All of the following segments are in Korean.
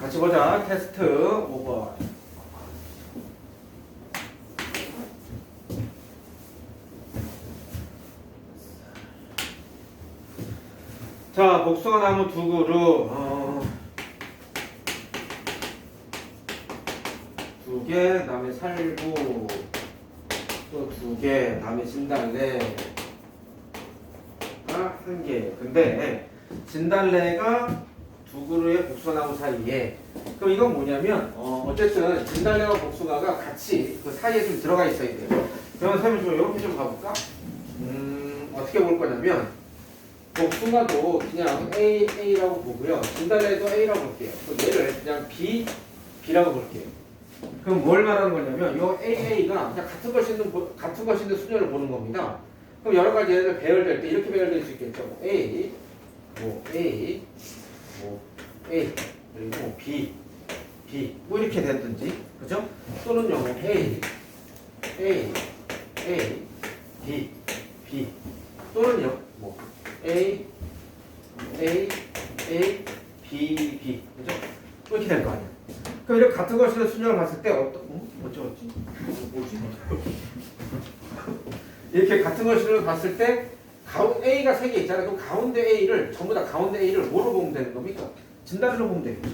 같이 보자. 테스트 5번. 자, 복숭아 나무 두 그루, 두 개, 그다음에 살구, 또 두 개, 그다음에 진달래가 한 개. 근데 진달래가 두 그루의 복숭아 나무 사이에, 그럼 이건 뭐냐면, 어쨌든 진달래와 복숭아가 같이 그 사이에 좀 들어가 있어야 돼요. 그러면 선생님 좀 이렇게 좀 가볼까? 어떻게 볼 거냐면, 복숭아도 그냥 A라고 보고요. 진달래도 A라고 볼게요. 얘를 그냥 B라고 볼게요. 그럼 뭘 말하는 거냐면 이 A가 그냥 같은 것이 있는 수녀를 보는 겁니다. 그럼 여러 가지 얘네들 배열될 때 이렇게 배열될 수 있겠죠. A, A, 그리고 B 뭐 이렇게 됐든지, 그죠? 또는요 A, B 또는요 A, B, 그죠? 이렇게 될 거 아니야. 그럼 이렇게 같은 것을 수녀를 봤을 때 어쩌지? 뭐지? 이렇게 같은 것을 봤을 때 A가 3개 있잖아요. 그럼 가운데 A를 전부 다 가운데 A를 뭐로 보면 되는 겁니까? 진달래로 보면 되겠죠.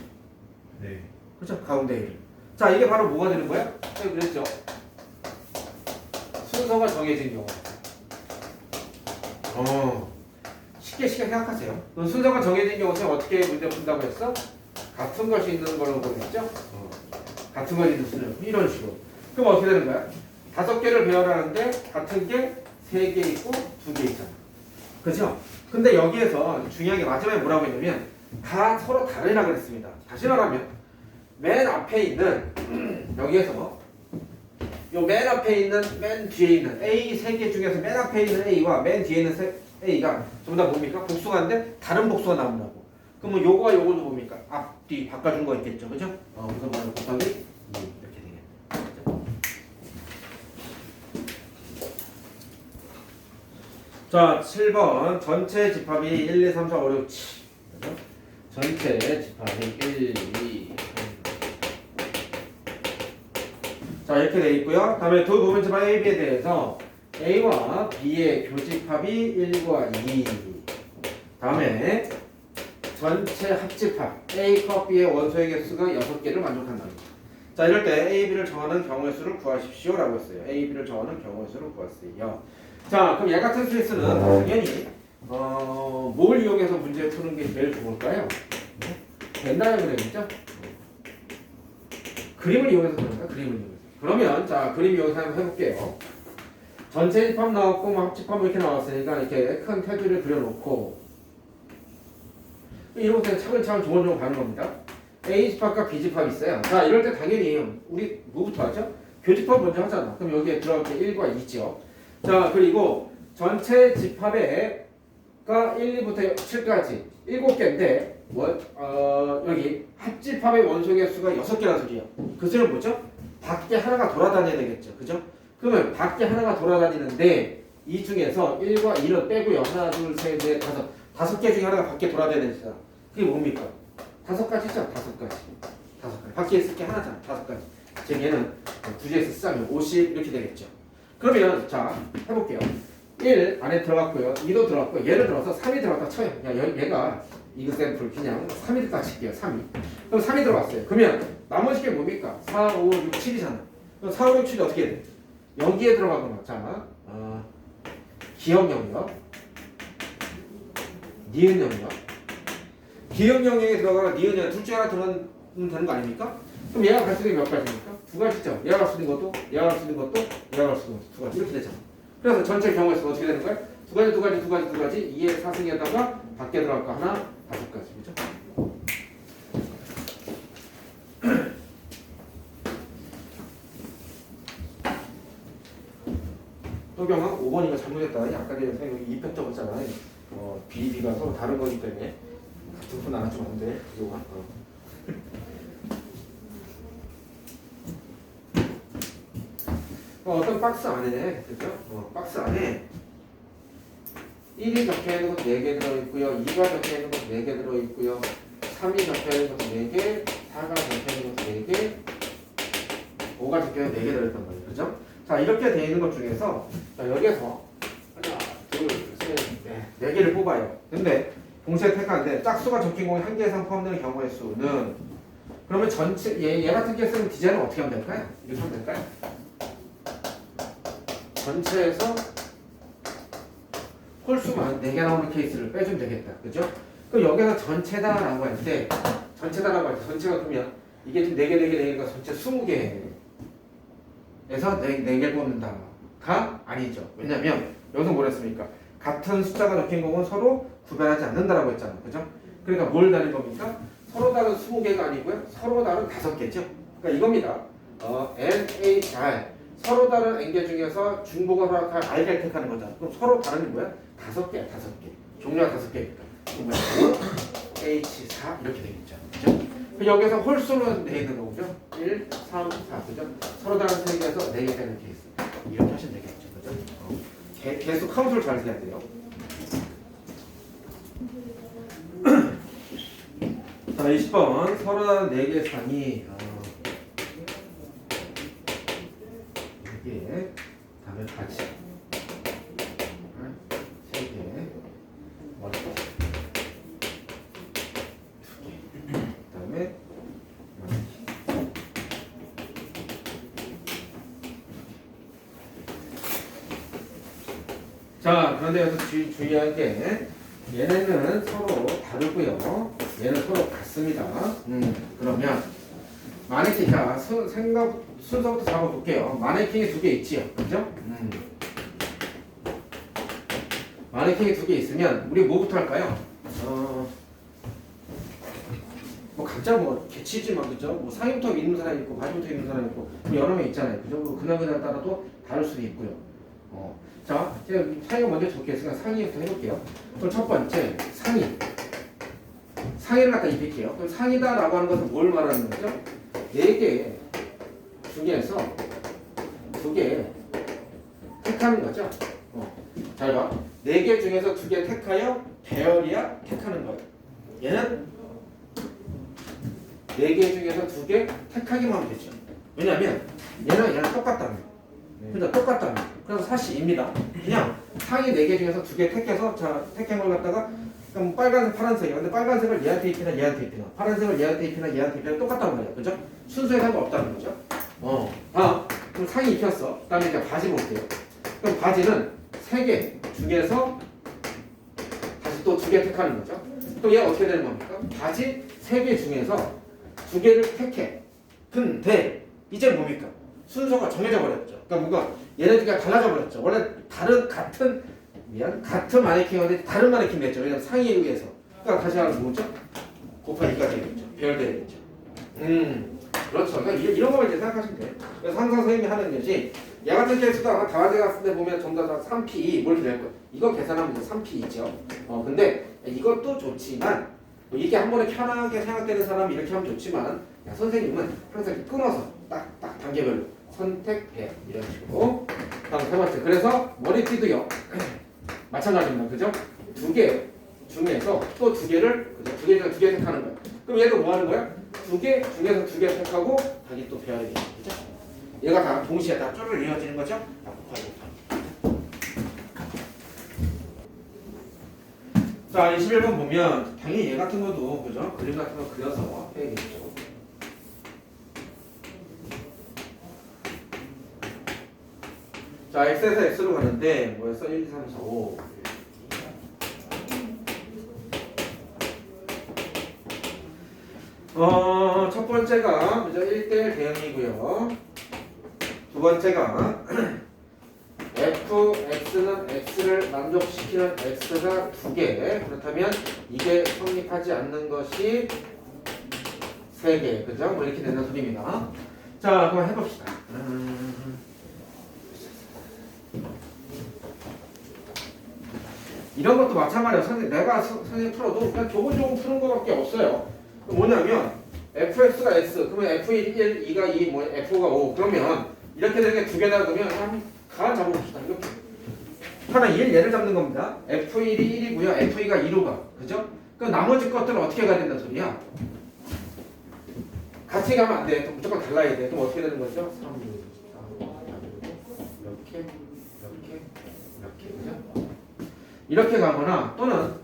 네. 그렇죠? 가운데 A를. 자, 이게 바로 뭐가 되는 거야? 그랬죠. 순서가 정해진 경우. 쉽게 생각하세요. 그럼 순서가 정해진 경우에 어떻게 문제 푼다고 했어? 같은 것이 있는 걸로 보겠죠? 같은 것이 있는 수는 이런 식으로. 그럼 어떻게 되는 거야? 5개를 배열하는데 같은 게 3개 있고 2개 있잖아. 그죠? 근데 여기에서 중요한 게 마지막에 뭐라고 했냐면 다 서로 다르라 그랬습니다. 다시 말하면 맨 앞에 있는 여기에서 요 맨 앞에 있는 맨 뒤에 있는 A 3개 중에서 맨 앞에 있는 A와 맨 뒤에 있는 A가 전부 다 뭡니까? 복숭아인데 다른 복숭아 나무라고. 그러면 요거와 요거도 뭡니까? 앞, 뒤 바꿔준 거 있겠죠. 그죠? 그래서 뭐는 곱하기 2 이렇게 되겠죠. 자, 7번 전체 집합이 1, 2, 3, 4, 5, 6, 7. 그죠? 전체 집합이 1, 2, 3. 자, 이렇게 돼 있고요. 다음에 두 부분 집합 A, B에 대해서 A와 B의 교집합이 1과 2. 다음에 전체 합집합 A 컵 B의 원소의 개수가 6개를 만족한다. 자, 이럴 때 A, B를 정하는 경우의 수를 구하십시오 라고 했어요. A, B를 정하는 경우의 수를 구했어요. 자, 그럼 얘 같은 케이스는 당연히 뭘 이용해서 문제 푸는 게 제일 좋을까요? 벤다이어그램이죠? 그림을 이용해서 그런가? 그림을 이용해서. 그러면 자, 그림 이용해서 한번 해볼게요. 전체 집합 나왔고 뭐 합집합 이렇게 나왔으니까 이렇게 큰 테두리를 그려놓고 이렇게 차근차근 조금조금 가는 겁니다. A 집합과 B 집합이 있어요. 자, 이럴 때 당연히 우리 뭐부터 하죠? 교집합 먼저 하잖아. 그럼 여기에 들어갈 게 1과 2죠. 자, 그리고 전체 집합에가 1, 2부터 7까지 7개인데 여기 합집합의 원소 개수가 6개라는 소리야. 그 소리는 뭐죠? 밖에 하나가 돌아다녀야 되겠죠. 그죠? 그러면 밖에 하나가 돌아다니는데 이 중에서 1과 2는 빼고요. 하나, 둘, 셋, 넷, 다섯 개 중에 하나가 밖에 돌아다니잖아. 그게 뭡니까? 5가지죠? 5가지. 밖에 있을 게 하나잖아. 5가지. 즉 얘는 구제에서 쓰자면 50 이렇게 되겠죠. 그러면 자 해볼게요. 1 안에 들어갔고요. 2도 들어갔고요. 예를 들어서 3이 들어갔다 쳐요. 얘가 이그샘플 그냥 3이 들어갔다 칠게요. 3이. 그럼 3이 들어갔어요. 그러면 나머지 게 뭡니까? 4, 5, 6, 7이잖아. 그럼 4, 5, 6, 7이 어떻게 돼? 여기에 들어가거나 자 기억 영역, 니은 영역, 기억 영역에 들어가거나 니은 영역 둘 중에 하나 들어가면 되는 거 아닙니까? 그럼 얘가 갈 수 있는 게 몇 가지입니까? 2가지죠. 얘가 갈 수 있는 것도, 얘가 갈 수 있는 것도, 얘가 갈 수 있는 것도 2가지 이렇게 되잖아. 그래서 전체 경우에서 어떻게 되는 거야? 2가지 2의 4승에다가 밖에 들어갈 거 하나 5가지 그죠? 또경아 5번이가 잘못했다. 아까 전에 여기 2편 적었잖아요. B가 서로 다른 거기 때문에 같은 분 나눠주면 안 돼. 그거 어떤 박스 안에, 그죠? 박스 안에 1이 적혀있는 것도 4개 들어있고요. 2가 적혀있는 것도 4개 들어있고요. 3이 적혀있는 것도 4개, 4가 적혀있는 것도 4개, 5가 적혀있는 4개 들어있단 말이에요. 그죠? 자, 이렇게 되어 있는 것 중에서 자, 여기에서 하나, 둘, 셋, 넷, 4개를 뽑아요. 근데 동시에 택하는데 짝수가 적힌 공이 한 개 이상 포함되는 경우의 수는 그러면 전체 얘 같은 케이스는 디자인을 어떻게 하면 될까요? 이렇게 하면 될까요? 전체에서 홀수만 4개 나오는 케이스를 빼주면 되겠다. 그죠? 그럼 여기서 전체다라고 할 때 전체가 그러면 이게 지금 4개, 4개, 4개가 전체 20개에서 4개를 뽑는다가 아니죠. 왜냐면 여기서 뭐랬습니까? 같은 숫자가 적힌 공은 서로 구별하지 않는다라고 했잖아. 그죠? 그러니까 뭘 다른 겁니까? 서로 다른 20개가 아니고요. 서로 다른 5개죠. 그러니까 이겁니다. N, A, R 서로 다른 N개 중에서 중복을 허락할 R개를 택하는 거잖아. 그럼 서로 다른 게 뭐야? 5개야, 5개. 종류가 5개니까. 그럼 뭐야? 5, H, 4 이렇게 되겠죠. 그죠? 여기서 홀수로 돼 있는 거죠. 1, 3, 4. 그죠? 서로 다른 3개에서 4개 되는 케이스. 이렇게 하시면 되겠죠. 그죠? 개수 카운트를 잘 세야 돼요. 자, 20번. 서로 다른 4개의 상이 4개, 다음에 바지 3개, 머리 2개, 다음에 자, 그런데 여기서 주의할 게 얘네는 서로 다르고요. 얘는 서로 같습니다. 그러면 마네킹, 자, 순서부터 잡아볼게요. 마네킹이 2개 있지요. 그죠? 마네킹이 2개 있으면 우리 뭐부터 할까요? 뭐 각자 뭐 개치지만 그죠? 뭐 상의부터 있는 사람이 있고 바지부터 있는 사람이 있고 뭐 여러 명 있잖아요. 그죠? 그날 따라도 다를 수도 있고요. 자, 제가 상의 먼저 적겠으니까 상의부터 해볼게요. 그럼 첫 번째 상의를 갖다 입힐게요. 그럼 상의다라고 하는 것은 뭘 말하는 거죠? 4개 중에서 2개 택하는 거죠. 잘 봐. 4개 중에서 2개 택하여 배열이야 택하는 거예요. 얘는 4개 중에서 2개 택하기만 하면 되죠. 왜냐면 얘는 똑같다며. 그죠? 똑같다며. 그래서 사실입니다. 그냥 상위 4개 중에서 2개 택해서 자 택한 걸 갖다가 그럼 빨간색, 파란색이야. 근데 빨간색을 얘한테 입히나 얘한테 입히나 파란색을 얘한테 입히나 얘한테 입히나 똑같단 말이야. 그죠? 순서에 상관없다는 거죠. 그럼 상의 입혔어. 그 다음에 이제 바지 볼게요. 그럼 바지는 3개 중에서 다시 또 2개 택하는 거죠. 또 얘가 어떻게 되는 겁니까? 바지 3개 중에서 2개를 택해. 근데 이제 뭡니까? 순서가 정해져 버렸죠. 그러니까 뭔가 얘네들과 달라져 버렸죠. 원래 같은 마네킹인데 다른 마네킹 됐죠. 왜냐면 상의에 의해서. 그러니까 다시 하면 뭐죠? 곱하기가 되겠죠. 배열되겠죠. 그렇죠. 그러니까 이런 거만 이제 생각하시면 돼요. 그래서 항상 선생님이 하는 것이 얘 같은 케이스도 아마 다화제 갔을 때 보면 전부 다 3P 뭐 이렇게 될 거예요. 이거 계산하면 이제 3P 있죠. 근데 이것도 좋지만 이게 한 번에 편하게 생각되는 사람이 이렇게 하면 좋지만 선생님은 항상 이렇게 끊어서 딱 단계별로 선택해 이런 식으로. 다음 3번째. 그래서 머리띠도요. 마찬가지입니다. 그죠? 2개 중에서 또 2개를 그죠? 2개 중에 2개 택하는 거예요. 그럼 얘도 뭐 하는 거야? 2개 중에서 2개 택하고 자기 또 배열이 되는 거죠. 얘가 다 동시에 다 쪼르르 이어지는 거죠? 자, 21번 보면 당연히 얘 같은 것도 그죠? 그림 같은 거 그려서 해야겠죠. 자, x에서 x로 가는데 뭐였어? 1, 2, 3, 4, 5. 첫 번째가 그죠? 1대1 대응이고요. 두 번째가 fx는 x를 만족시키는 x가 2개. 그렇다면 이게 성립하지 않는 것이 3개. 그죠? 뭐 이렇게 되는 소리입니다. 자, 그럼 해봅시다. 이런 것도 마찬가지예요. 내가 선생님 풀어도 그냥 조금 푸는 것밖에 없어요. 뭐냐면 fx가 x, 그러면 f1, 1, 2가 2, 뭐 f가 5. 그러면 이렇게 되는 게 2개다 그러면 한 가 잡아봅시다. 이렇게 하나 얘를 잡는 겁니다. f1이 1이고요. f2가 2로 가. 그죠? 그 나머지 것들은 어떻게 가야 된다는 소리야? 같이 가면 안 돼. 또 무조건 달라야 돼. 그럼 어떻게 되는 거죠? 3, 6, 4, 5, 이렇게, 이렇게, 이렇게. 그죠? 이렇게 가거나 또는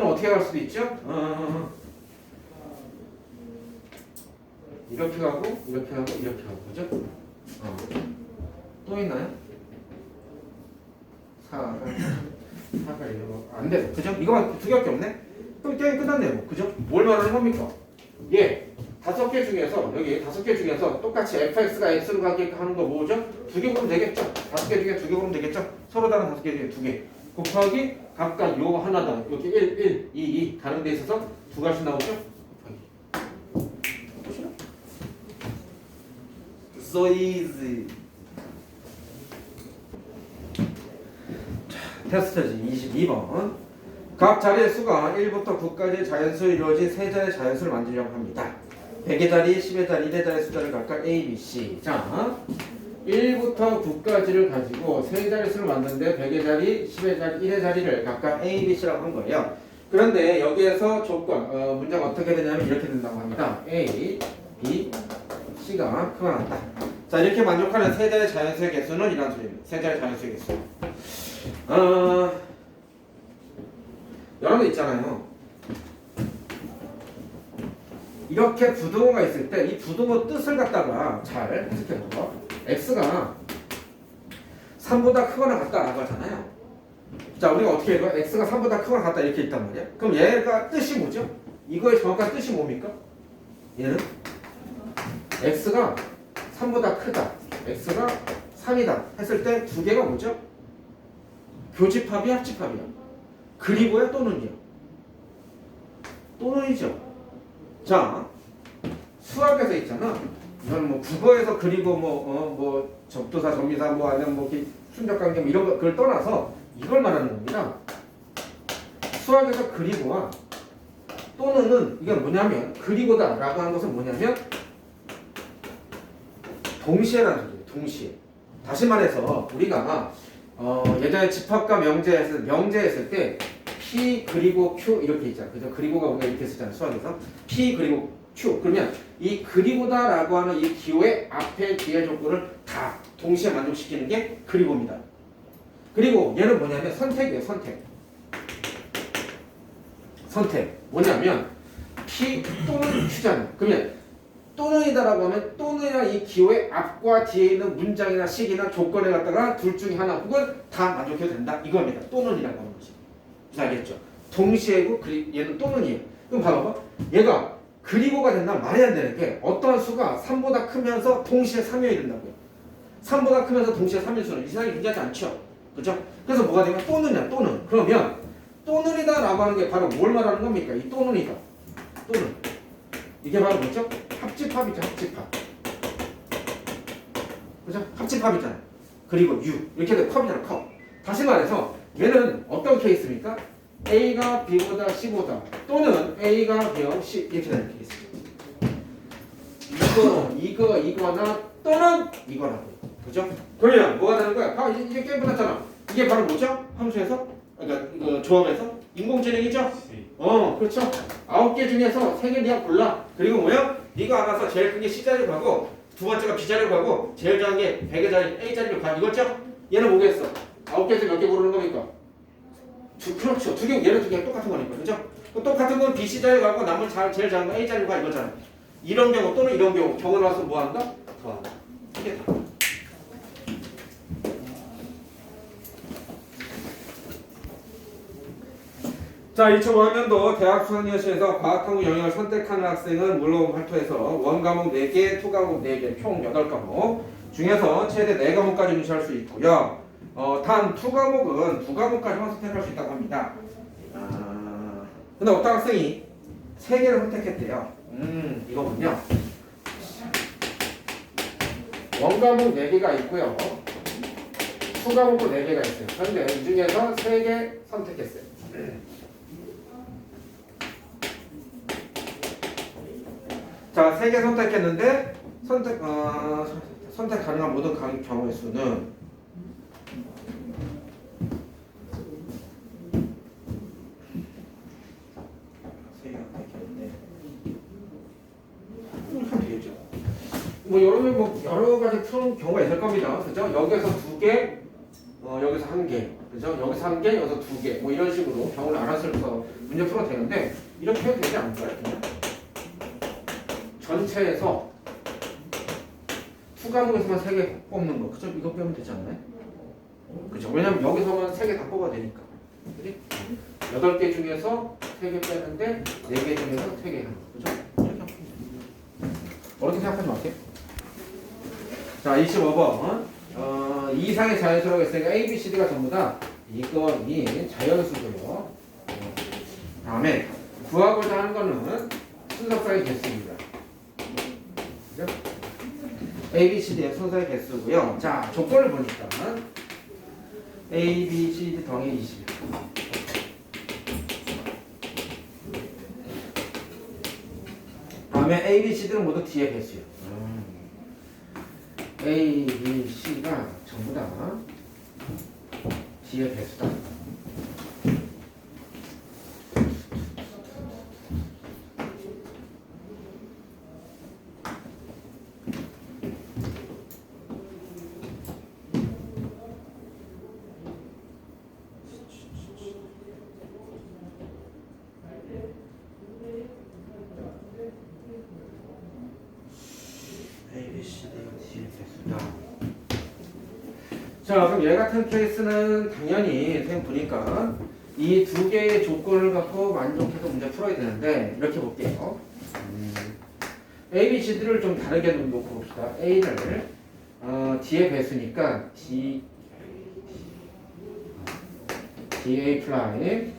어떻게 갈 수도 있죠? 이렇게 가고, 이렇게 가고, 이렇게 가고. 그죠? 또 있나요? 4가 안 돼. 그죠? 이거만 두 개밖에 없네? 그럼 게임 끝났네요. 뭐. 그죠? 뭘 말하는 겁니까? 예. 5개 중에서, 여기 5개 중에서 똑같이 fx가 x로 가게끔 하는 거 뭐죠? 2개 보면 되겠죠? 5개 중에 2개 보면 되겠죠? 서로 다른 5개 중에 2개. 곱하기 각각 요 하나당, 여기 1, 2 가는 데 있어서 두 가지 나오죠? 곱하기. 보시나? So easy. 테스트지 22번. 각 자리의 수가 1부터 9까지 자연수로 이루어진 세 자리의 자연수를 만들려고 합니다. 100의 자리, 10의 자리, 1의 자리 숫자를 각각 A, B, C. 자, 1부터 9까지를 가지고 세 자리 수를 만드는데 100의 자리, 10의 자리, 1의 자리를 각각 A, B, C라고 한 거예요. 그런데 여기에서 조건, 문제가 어떻게 되냐면 이렇게 된다고 합니다. A, B, C가 크거나 같다. 자, 이렇게 만족하는 세 자리의 자연수의 개수는 이런 소리입니다. 세 자리의 자연수의 개수. 여러분 있잖아요. 이렇게 부등호가 있을 때 이 부등호 뜻을 갖다가 잘 해석해봐. x가 3보다 크거나 같다라고 하잖아요. 자, 우리가 어떻게 해봐? x가 3보다 크거나 같다 이렇게 있단 말이야. 그럼 얘가 뜻이 뭐죠? 이거의 정확한 뜻이 뭡니까? 얘는 x가 3보다 크다, x가 3이다 했을 때 두 개가 뭐죠? 교집합이야, 합집합이야? 그리고야 또는이야? 또는이죠. 자, 수학에서 있잖아. 이건 뭐 국어에서 그리고 뭐 접두사, 접미사 뭐 아니면 뭐 순적관계 뭐 이런 거 그걸 떠나서 이걸 말하는 겁니다. 수학에서 그리고와 또는은 이게 뭐냐면 그리고다라고 하는 것은 뭐냐면 동시에라는 소리예요. 동시에. 다시 말해서 우리가 예전에 집합과 명제했을 때 P 그리고 Q 이렇게 있잖아. 그죠? 그리고가 우리가 이렇게 쓰잖아. 수학에서 P 그리고 Q. 그러면 이 그리고다라고 하는 이 기호의 앞에 뒤에 조건을 다 동시에 만족시키는 게 그리고입니다. 그리고 얘는 뭐냐면 선택이에요. 선택. 뭐냐면 P 또는 Q잖아. 그러면 또는이다라고 하면 또는이나 이 기호의 앞과 뒤에 있는 문장이나 식이나 조건에 갖다가 둘 중에 하나 혹은 다 만족해도 된다. 이겁니다. 또는이라고 하는 거지. 알겠죠? 동시에고 얘는 또는이에요. 그럼 봐봐. 얘가 그리고가 된다면 말이 안 되는 게 어떠한 수가 3보다 크면서 동시에 3이어야 된다고요. 3보다 크면서 동시에 3일 수는 이 세상에 존재하지 않죠. 그죠? 그래서 뭐가 되면 또는이야. 또는. 그러면 또는이다라고 하는 게 바로 뭘 말하는 겁니까? 이 또는이다. 또는. 이게 바로 뭐죠? 합집합이죠. 합집합. 그죠? 합집합이잖아. 그리고 U. 이렇게 되면 컵이잖아. 컵. 다시 말해서 얘는 어떤 케이스입니까? A가 B보다 C보다 또는 A가 B하고 C 이렇게 되는 케이스. 이거나 또는 이거라고. 그죠? 그러면 뭐가 되는 거야? 이제 게임 끝났잖아. 이게 바로 뭐죠? 함수에서? 그러니까 조합에서? 인공지능이죠? 그렇죠. 9개 중에서 3개 네가 골라. 그리고 뭐야? 네가 알아서 제일 큰 게 C자리로 가고 두 번째가 B자리로 가고 제일 작은 게 100의 자리 A자리로 가. 이거죠? 얘는 뭐겠어? 9개 중에 몇 개 고르는 겁니까? 그렇죠. 두 개, 얘는 두 개 똑같은 거니까. 그죠? 똑같은 건 B, C자리로 가고 나머지 제일 작은 건 A자리로 가 이거잖아. 이런 경우 또는 이런 경우 나서 뭐 한다? 더한다. 이게 다. 자, 2005학년도 대학 수학여시에서 과학학부 영역을 선택하는 학생은 물론 발표해서 원과목 4개, 투과목 4개, 총 8과목 중에서 최대 4과목까지 응시할 수 있고요. 단 투과목은 2과목까지만 선택할 수 있다고 합니다. 근데 어떤 학생이 3개를 선택했대요. 이거군요. 원과목 4개가 있고요. 투과목도 4개가 있어요. 그런데 이 중에서 3개 선택했어요. 자, 3개 선택했는데 선택 가능한 모든 경우의 수는 뭐 여러 가지 푸는 경우가 있을 겁니다. 그죠? 여기서 두 개, 여기서 한 개, 그죠? 여기서 한 개, 여기서 두 개, 뭐 이런 식으로 경우를 알아서 문제 풀어도 되는데 이렇게 해도 되지 않을까요? 그냥 전체에서 수 과목에서만 세 개 뽑는 거, 그죠? 이거 빼면 되지 않나요? 그죠? 왜냐면 여기서만 세 개 다 뽑아야 되니까. 그지? 8개 중에서 3개 빼는데 4개 중에서 3개 하는 거. 그죠? 이렇게 하면 어렵게 생각하지 마세요. 자, 25번. 이상의 자연수라고 했으니까 A, B, C, D가 전부 다 이건이 자연수고요. 다음에 구하고자 하는 거는 순서상의 개수입니다. 그죠? A, B, C, D의 순서의 개수고요. 자, 조건을 보니까 A, B, C, D 더하기 20. 다음에 A, B, C들은 모두 D의 배수요. A, B, C가 전부 다 D의 배수다. 자, 그럼 얘 같은 케이스는 당연히 선생님 보니까 이 두 개의 조건을 갖고 만족해서 문제 풀어야 되는데 이렇게 볼게요. A, B, C들을 좀 다르게 놓고 봅시다. A를 D의 배수니까 DA 프라임,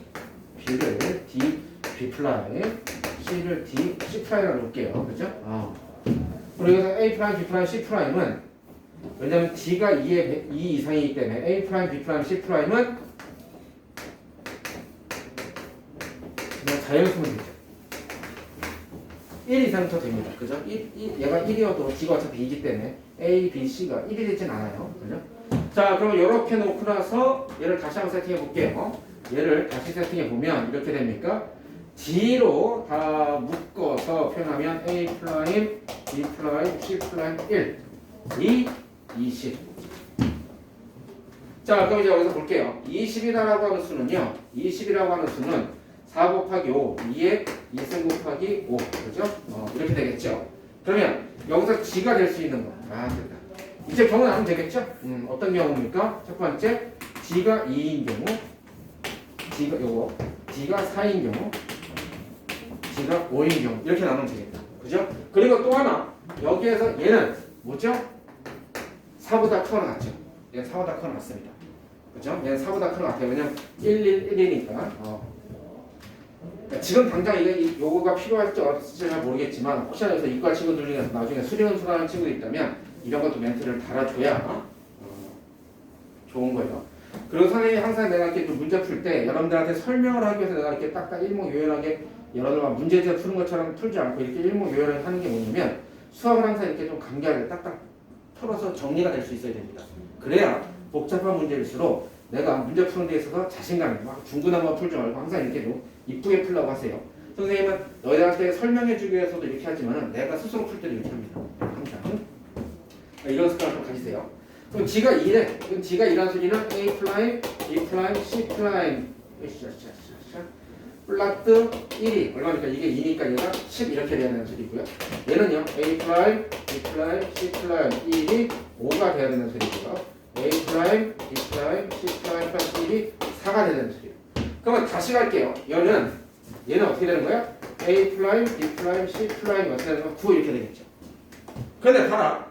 B를 D, B 프라임, C를 D, C 프라임으로 놓을게요. 그죠? 그리고 여기서 A 프라임, B 프라임, C 프라임은 왜냐면 D가 2 이상이기 때문에 A 프라임, B 프라임, C 프라임은 그냥 자연수면 되죠. 1 이상 더 됩니다. 그죠? 얘가 1이어도 D가 어차피 2이기 때문에 A, B, C가 1이 되진 않아요. 그죠? 자, 그러면 이렇게 놓고 나서 얘를 다시 한번 세팅해 볼게요. 얘를 다시 세팅해 보면 이렇게 됩니까? D로 다 묶어서 표현하면 A 프라임, B 프라임, C 프라임 1, 2, 20. 자, 그럼 이제 여기서 볼게요. 20이라고 하는 수는요. 20이라고 하는 수는 4 곱하기 5, 2에 2승 곱하기 5. 그죠? 이렇게 되겠죠. 그러면 여기서 G가 될 수 있는 거. 됐다. 이제 경우 나오면 되겠죠? 어떤 경우입니까? 첫 번째, G가 2인 경우, G가 4인 경우, G가 5인 경우. 이렇게 나누면 되겠다. 그죠? 그리고 또 하나, 여기에서 얘는 뭐죠? 4보다 크거나 같죠? 얘는 4보다 크거나 같습니다. 그죠? 얘는 4보다 크거나 같아요. 왜냐면 1, 1이니까. 그러니까 지금 당장 요거가 필요할지 없을지 잘 모르겠지만 혹시나 여기서 이과 친구들 중에 나중에 수리원수라는 친구가 있다면 이런 것도 멘트를 달아줘야 좋은 거예요. 그리고 선생님이 항상 내가 이렇게 좀 문제 풀 때 여러분들한테 설명을 하기 위해서 내가 이렇게 딱딱 일목요연하게 여러분들만 문제집 푸는 것처럼 풀지 않고 이렇게 일목요연하게 하는 게 뭐냐면 수학을 항상 이렇게 좀 간결하게 딱딱 풀어서 정리가 될 수 있어야 됩니다. 그래야 복잡한 문제일수록 내가 문제 푸는 데 있어서 자신감이 막 중구난방 풀지 말고 항상 이렇게 좀 이쁘게 풀라고 하세요. 선생님은 너희들한테 설명해 주기 위해서도 이렇게 하지만 내가 스스로 풀 때도 이렇게 합니다. 항상 이런 습관을 좀 가지세요. 그럼 G가 2래. 그럼 G가 2라는 소리는 A 프라임, B 프라임, C 프라임 플러스 1이 얼마니까 이게 2니까 얘가 10 이렇게 돼야 되는 소리고요. 얘는요 A 프라임, B 프라임, C 프라임 1이 5가 돼야 되는 소리고요. A 프라임, B 프라임, C 프라임 플러스 1이 4가 돼야 되는 소리예요. 그러면 다시 갈게요. 얘는 어떻게 되는 거야? A 프라임, B 프라임, C 프라임 어떻게 되는 거야? 9 이렇게 되겠죠. 근데 봐라.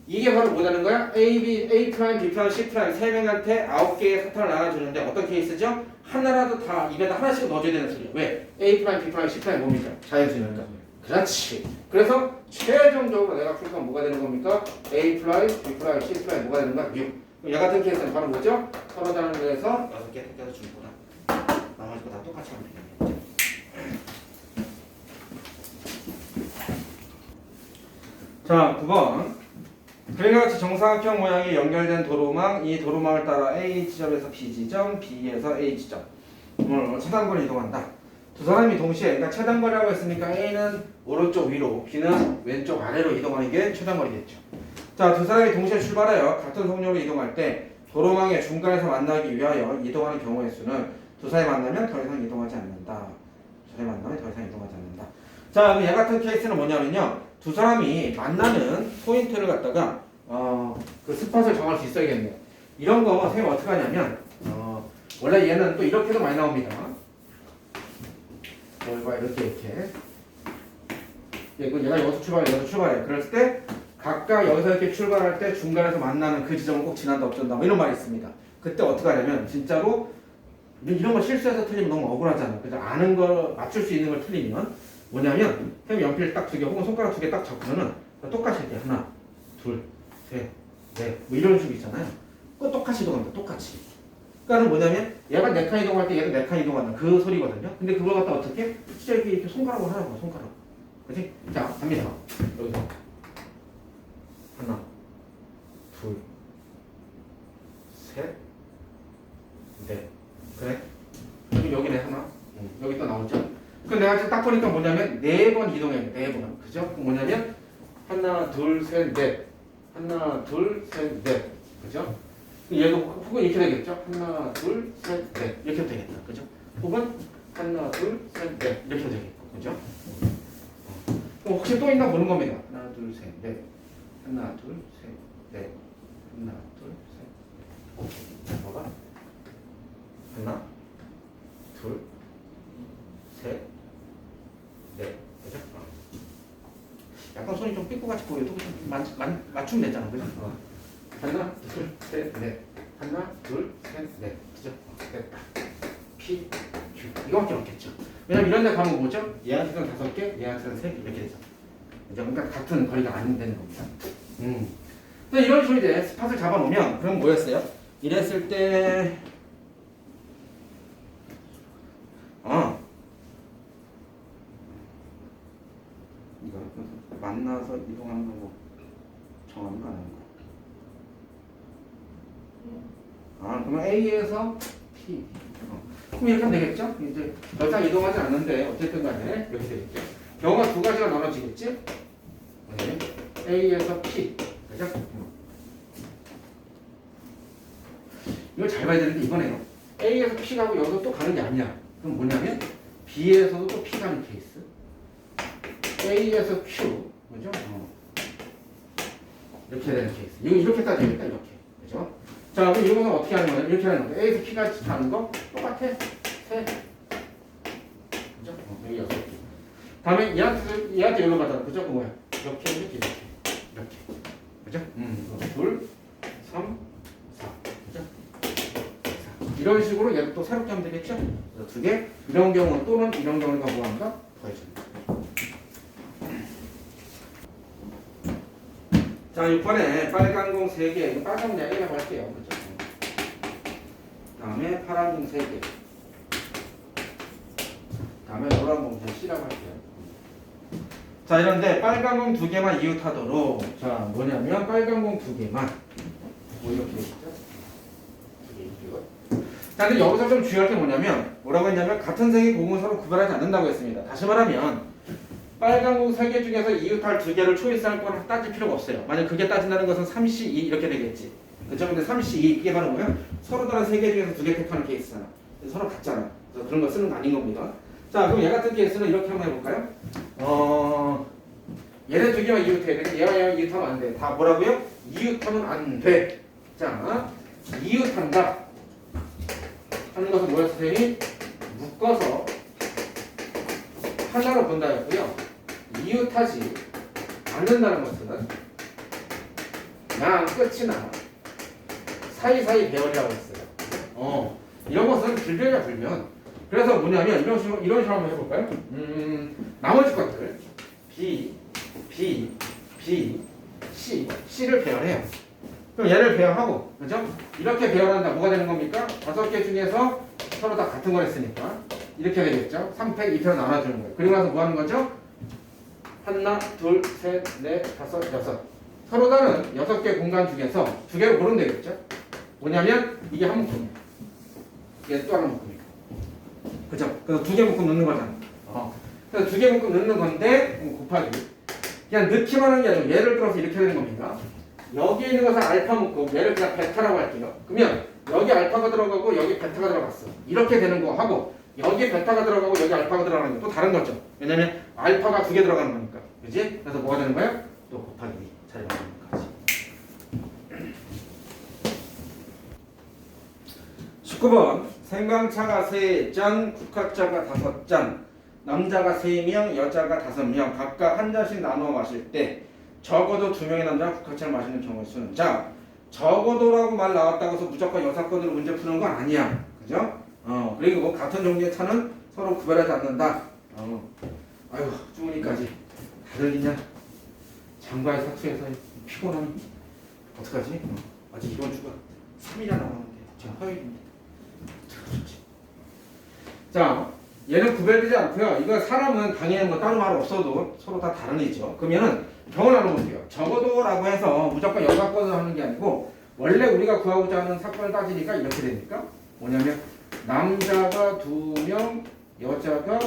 이게 바로 뭐라는 거야? A 프라임, B 프라임, C 프라임 세 명한테 9개의 사탕을 나눠주는데 어떤 케이스죠? 하나라도 다 입에다 하나씩 넣어줘야 되는 소리야. 왜? A 프라임, B 프라임, C 프라임 뭡니까? 자연수니까. 그렇지. 그래서 최종적으로 내가 풀 건 뭐가 되는 겁니까? A 프라임, B 프라임, C 프라임 뭐가 되는 거야? 6. 얘 같은 케이스는 바로 뭐죠? 서로 다른 거에서 6개 택해서 주는 거다. 나머지 거 다 똑같이 하면 되겠네. 자, 9번. 그림과 같이 정사각형 모양이 연결된 도로망, 이 도로망을 따라 A 지점에서 B 지점, B에서 A 지점. 차단거리 이동한다. 두 사람이 동시에, 그러니까 최단거리라고 했으니까 A는 오른쪽 위로, B는 왼쪽 아래로 이동하는 게 최단거리겠죠. 자, 두 사람이 동시에 출발하여 같은 속력으로 이동할 때 도로망의 중간에서 만나기 위하여 이동하는 경우의 수는 두 사람이 만나면 더 이상 이동하지 않는다. 두 사람이 만나면 더 이상 이동하지 않는다. 자, 그럼 얘 같은 케이스는 뭐냐면요. 두 사람이 만나는 포인트를 갖다가 그 스팟을 정할 수 있어야겠네요. 이런 거 선생님 어떻게 하냐면 원래 얘는 또 이렇게도 많이 나옵니다. 이렇게 얘가 여기서 출발해, 여기서 출발해. 그랬을 때 각각 여기서 이렇게 출발할 때 중간에서 만나는 그 지점을 꼭 지난다 어쩐다 뭐 이런 말이 있습니다. 그때 어떻게 하냐면 진짜로 이런 거 실수해서 틀리면 너무 억울하잖아. 그래서 아는 걸 맞출 수 있는 걸 틀리면 뭐냐면 선생님 연필 딱 2개 혹은 손가락 2개 딱 잡고는 똑같이 이렇게 하나, 둘, 셋, 넷 뭐 이런 식으로 있잖아요. 그거 똑같이 이동합니다. 똑같이. 그러니까 뭐냐면 얘가 4칸 이동할 때 얘도 4칸 이동한다. 그 소리거든요. 근데 그걸 갖다 어떻게? 진짜 이렇게 손가락으로 하라고 손가락. 그치? 자, 갑니다. 여기서 하나, 둘, 셋, 넷. 그래? 그럼 여기네 하나. 여기 또 나오죠? 그럼 내가 지금 딱 보니까 뭐냐면 4번 이동해요. 4번. 그죠? 그럼 뭐냐면 하나, 둘, 셋, 넷. 하나, 둘, 셋, 넷. 그죠? 얘도 혹은 이렇게 되겠죠? 하나, 둘, 셋, 넷. 이렇게 되겠다. 그죠? 혹은 하나, 둘, 셋, 넷. 이렇게 되겠고. 그죠? 그럼 혹시 또 있나 보는 겁니다. 하나, 둘, 셋, 넷. 하나, 둘, 셋, 넷. 하나, 둘, 셋, 넷. 오케이. 봐봐. 하나, 둘, 셋, 넷. 그죠? 약간 손이 좀 삐꾸같이 보여도 맞추면 되잖아. 그죠? 하나, 둘, 셋, 넷. 하나, 둘, 셋, 넷. 그죠? 됐다. P, Q. 이거밖에 없겠죠. 왜냐면 이런 데 가면 뭐죠? 얘한테는 5개, 얘한테는 3개 이렇게 되죠. 그러니까 같은 거리가 안 되는 겁니다. 근데 이런 식으로 이제 스팟을 잡아놓으면 그럼 뭐였어요? 이랬을 때 이거 만나서 이동하는 거 정하는 거 아닌 거. 그러면 A에서 P. 그럼 이렇게 하면 되겠죠? 이제 더 이상 이동하지 않는데 어쨌든 간에 이렇게 되겠죠. 경우가 두 가지가 나눠지겠지? 네. A에서 P. 그죠? 이걸 잘 봐야 되는데 이거네요. A에서 P 가고 여기서 또 가는 게 아니야. 그럼 뭐냐면 B에서도 또 P 가는 케이스. A에서 Q. 그죠? 이렇게 되는 케이스. 이거 이렇게 따지니까 이렇게. 그죠? 자, 그럼 이런 건 어떻게 하는 거냐? 이렇게 하는 거예요. A에서 P가 가는 거 똑같아. 세. 그죠? 여기 6개. 다음에 얘한테 연락 가잖아. 그죠? 그 뭐야? 이렇게. 그죠? 둘, 3, 4. 그죠? 4. 이런 식으로 얘도 또 새롭게 하면 되겠죠? 그래서 2개. 이런 경우 또는 이런 경우가 뭐한가? 더해줍니다. 자, 6번에 빨간 공 3개. 이거 빨간 공 내가 A라고 할게요. 그죠? 다음에 파란 공 3개. 다음에 노란 공 C라고 할게요. 자, 이런데 빨간 공 2개만 이웃하도록. 자, 뭐냐면 빨간 공 2개만. 뭐 이렇게 되겠죠? 2개. 자, 근데 여기서 좀 주의할 게 뭐냐면 뭐라고 했냐면 같은 색의 공은 서로 구별하지 않는다고 했습니다. 다시 말하면 빨간 공 3개 중에서 이웃할 2개를 초이스할 건 따질 필요가 없어요. 만약 그게 따진다는 것은 3C2 이렇게 되겠지. 그쵸? 근데 3C2 이게 바로 뭐야? 서로 다른 3개 중에서 2개 택하는 케이스잖아. 서로 같잖아. 그래서 그런 거 쓰는 거 아닌 겁니다. 자, 그럼 얘 같은 케이스는 이렇게 한번 해볼까요? 얘네 2개만 이웃해야 돼. 얘와 이웃하면 안 돼. 다 뭐라고요? 이웃하면 안 돼. 자, 이웃한다 하는 것은 뭐야, 선생님이? 묶어서 하나로 본다였고요. 이웃하지 않는다는 것은 양 끝이나 사이사이 배열이라고 했어요. 이런 것은 불변이야, 불변. 그래서 뭐냐면 이런 식으로 한번 해볼까요? 나머지 것들 B, B, B, C, C를 배열해요. 그럼 얘를 배열하고, 그죠? 이렇게 배열한다. 뭐가 되는 겁니까? 5개 중에서 서로 다 같은 걸 했으니까 이렇게 되겠죠? 3팩, 2팩 나눠주는 거예요. 그리고 나서 뭐 하는 거죠? 하나, 둘, 셋, 넷, 다섯, 여섯. 서로 다른 6개 공간 중에서 2개를 고르면 되겠죠? 뭐냐면 이게 한 묶음이에요. 얘 또 하나 묶음이고. 그죠? 그래서 두 개 묶음 넣는 거잖아. 그래서 두 개 묶음 넣는 건데 곱하기. 그냥 넣기만 하는 게 아니고 예를 들어서 이렇게 되는 겁니다. 여기 있는 것은 알파 묶음, 얘를 그냥 베타라고 할게요. 그러면 여기 알파가 들어가고 여기 베타가 들어갔어. 이렇게 되는 거 하고 여기 베타가 들어가고 여기 알파가 들어가는 게 또 다른 거죠. 왜냐면 알파가 두 개 들어가는 거니까. 그지? 그래서 뭐가 되는 거야? 또 곱하기 자리가 되는 거지. 19번 생강차가 3잔, 국화차가 5잔, 남자가 3명, 여자가 5명 각각 한 잔씩 나눠 마실 때 적어도 2명의 남자가 국화차를 마시는 경우의 수는. 자, 적어도라고 말 나왔다고 해서 무조건 여사건으로 문제 푸는 건 아니야. 그죠? 그리고 뭐 같은 종류의 차는 서로 구별하지 않는다. 아이고, 주머니까지 다 들리냐? 장과의 사투에서 피곤하니? 어떡하지? 아직 이번 주가 3일이나 남았는데 지금 화요일인데. 자, 얘는 구별되지 않고요. 이거 사람은 당연히 뭐 다른 말 없어도 서로 다 다른 애죠. 그러면은 경을 나눠볼게요. 적어도라고 해서 무조건 여사건을 하는 게 아니고 원래 우리가 구하고자 하는 사건을 따지니까 이렇게 되니까 뭐냐면 남자가 2명, 여자가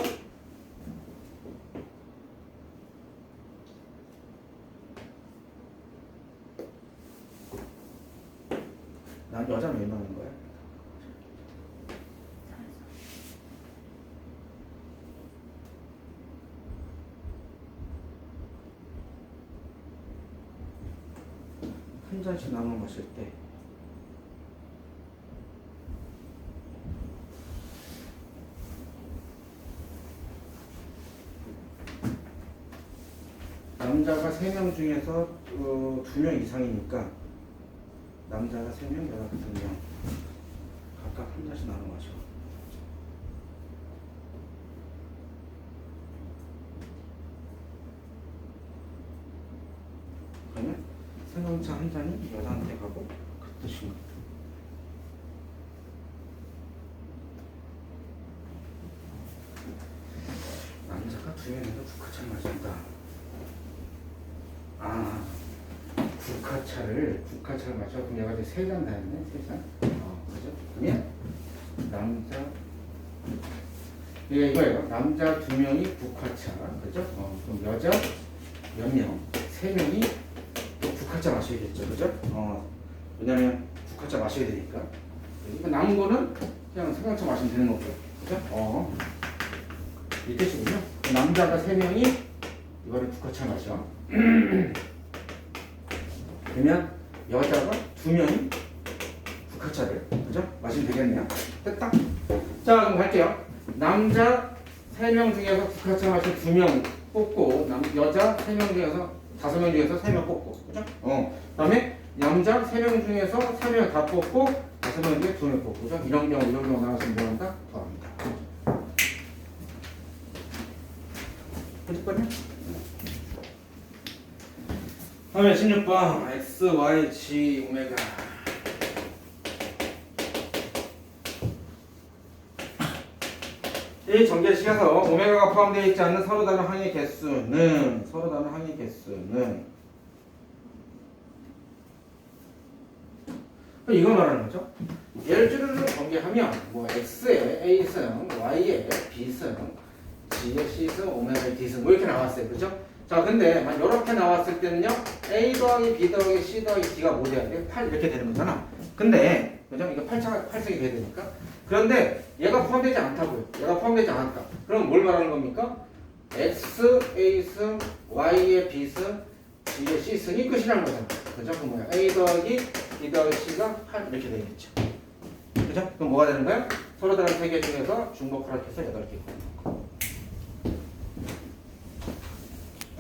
여자는 왜 넣는 거야? 한 잔씩 나눠 마실 때 남자가 3명 중에서 2명 이상이니까 남자가 3명, 여자가 2명 각각 한 잔씩 나눠 마셔. 그러면 생강차 한 잔이 여자한테 가고 그 뜻입니다. 남자가 2명에서 국화차를 마신다. 국화차를 마셔. 그럼 얘가 이제 3잔 다 했네. 3잔. 그죠? 그러면 남자 이거예요. 남자 2명이 국화차. 그죠? 그럼 여자 몇 명? 3명이 또 국화차 마셔야겠죠. 그죠? 왜냐면 국화차 마셔야 되니까. 그러니까 남은 거는 그냥 생강차 마시면 되는 거고요. 그죠? 이 뜻이군요. 남자가 3명이 이거를 국화차 마셔. 그러면 여자가 2명이 국화차를 그죠? 마시면 되겠네요. 됐다. 자, 그럼 갈게요. 남자 3명 중에서 국화차 마신 2명 뽑고 여자 3명 중에서 5명 중에서 3명 뽑고 그죠? 그 다음에 남자 3명 중에서 3명 다 뽑고 5명 중에 2명 뽑고 그죠? 이런 경우 나왔으면 뭐한다? 더합니다. 됐거든요? 다음에 16번 x, y, g, 오메가 이 전개식에서 오메가가 포함되어 있지 않는 서로 다른 항의 개수는 이걸 말하는 거죠. 얘를 전개하면 뭐 x의 a승, y의 b승, g의 c승, 오메가의 d승 뭐 이렇게 나왔어요. 그죠? 자, 근데 이렇게 나왔을 때는요, a 더하기 b 더하기 c 더하기 d가 뭐 돼야 돼? 8 이렇게 되는 거잖아. 근데 그죠? 이거 8승이 돼야 되니까. 그런데 얘가 포함되지 않다고요. 얘가 포함되지 않았다. 그럼 뭘 말하는 겁니까? x a승, y의 b승, g의 c승이 끝이라는 거잖아. 그죠? 그럼 뭐야? a 더하기 b 더하기 c가 8 이렇게 되겠죠. 그죠? 그럼 뭐가 되는 거야? 서로 다른 3개 중에서 중복하락해서 8개.